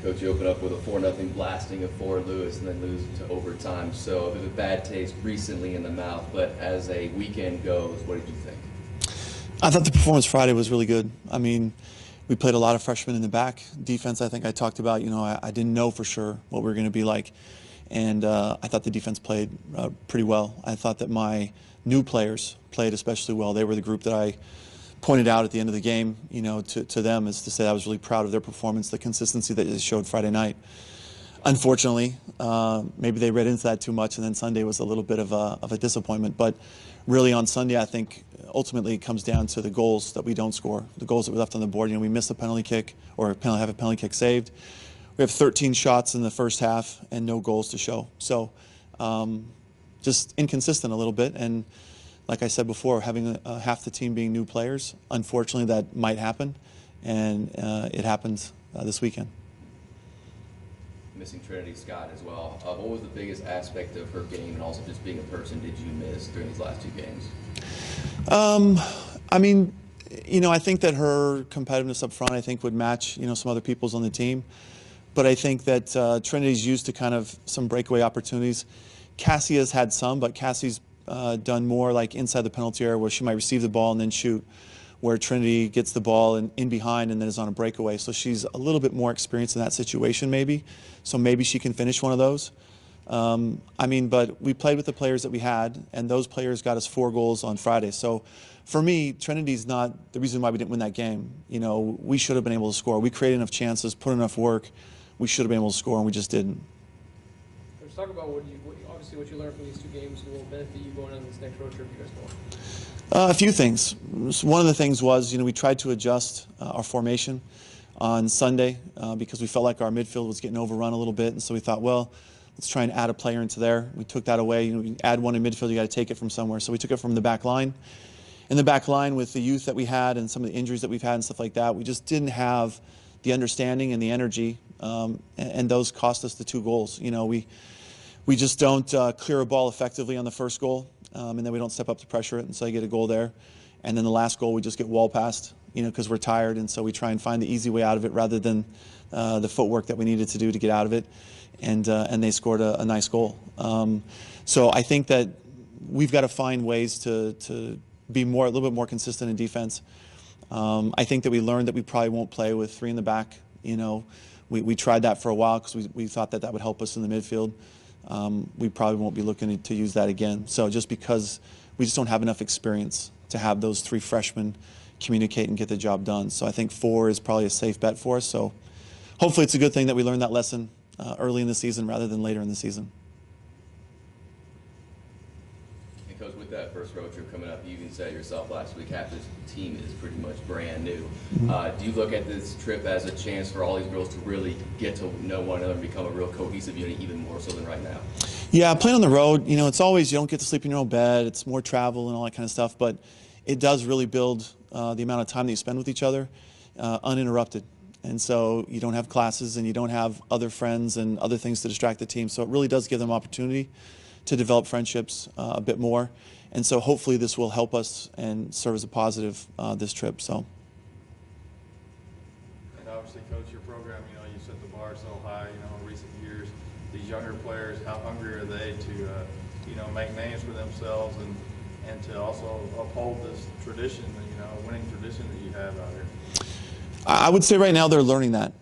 Coach, you open up with a 4-0 blasting of Fort Lewis and then lose to overtime. So there's a bad taste recently in the mouth, but as a weekend goes, what did you think? I thought the performance Friday was really good. I mean, we played a lot of freshmen in the back. Defense, I think I talked about, I didn't know for sure what we were going to be like. And I thought the defense played pretty well. I thought that my new players played especially well. They were the group that I pointed out at the end of the game, to them, is to say I was really proud of their performance, the consistency that they showed Friday night. Unfortunately, maybe they read into that too much, and then Sunday was a little bit of a disappointment. But really on Sunday, I think ultimately it comes down to the goals that we don't score, the goals that we left on the board. We missed a penalty kick, or have a penalty kick saved. We have 13 shots in the first half and no goals to show. So just inconsistent a little bit. And like I said before, having half the team being new players, unfortunately that might happen. And it happened this weekend. Missing Trinity Scott as well. What was the biggest aspect of her game, and also just being a person, did you miss during these last two games? I mean, I think that her competitiveness up front, I think, would match, some other people's on the team. But I think that Trinity's used to kind of some breakaway opportunities. Cassie has had some, but Cassie's done more like inside the penalty area where she might receive the ball and then shoot, where Trinity gets the ball in behind and then is on a breakaway. So she's a little bit more experienced in that situation maybe. So maybe she can finish one of those. I mean, but we played with the players that we had, and those players got us 4 goals on Friday. So for me, Trinity's not the reason why we didn't win that game. We should have been able to score. We created enough chances, put enough work. We should have been able to score, and we just didn't. Let's talk about obviously what you learned from these 2 games and will benefit you going on this next road trip you guys go on. A few things. One of the things was, we tried to adjust our formation on Sunday because we felt like our midfield was getting overrun a little bit, and so we thought, well, let's try and add a player into there. We took that away. You add one in midfield, you got to take it from somewhere. So we took it from the back line. In the back line, with the youth that we had and some of the injuries that we've had and stuff like that, we just didn't have the understanding and the energy, and those cost us the 2 goals. We just don't clear a ball effectively on the first goal, and then we don't step up to pressure it, and so you get a goal there. And then the last goal, we just get wall passed, because we're tired, and so we try and find the easy way out of it rather than the footwork that we needed to do to get out of it. And they scored a nice goal. So I think that we've got to find ways to be a little bit more consistent in defense. I think that we learned that we probably won't play with 3 in the back. We tried that for a while because we thought that would help us in the midfield. We probably won't be looking to use that again. So just because we just don't have enough experience to have those 3 freshmen communicate and get the job done. So I think 4 is probably a safe bet for us. So hopefully it's a good thing that we learned that lesson early in the season rather than later in the season. And Coach, with that first road trip coming up, you even said yourself last week, half this team is pretty much brand new. Do you look at this trip as a chance for all these girls to really get to know one another and become a real cohesive unit, even more so than right now? Yeah, playing on the road, it's always, you don't get to sleep in your own bed. It's more travel and all that kind of stuff, but it does really build the amount of time that you spend with each other uninterrupted. And so you don't have classes and you don't have other friends and other things to distract the team. So it really does give them opportunity to develop friendships a bit more. And so hopefully this will help us and serve as a positive this trip. So. And obviously, Coach, your program, you set the bar so high, in recent years. These younger players, how hungry are they to, make names for themselves and to also uphold this tradition, winning tradition that you have out here? I would say right now they're learning that.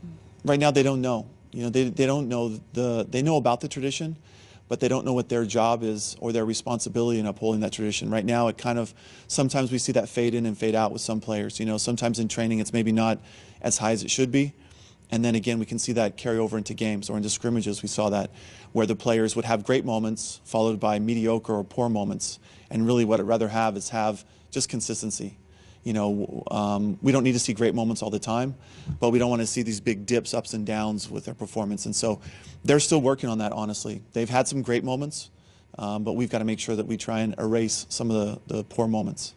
Right now they don't know. They don't know they know about the tradition, but they don't know what their job is or their responsibility in upholding that tradition. Right now it kind of, sometimes we see that fade in and fade out with some players. Sometimes in training it's maybe not as high as it should be. And then again, we can see that carry over into games or into scrimmages. We saw that where the players would have great moments followed by mediocre or poor moments. And really what I'd rather have is have just consistency. We don't need to see great moments all the time, but we don't want to see these big dips, ups and downs with their performance. And so they're still working on that, honestly. They've had some great moments, but we've got to make sure that we try and erase some of the poor moments.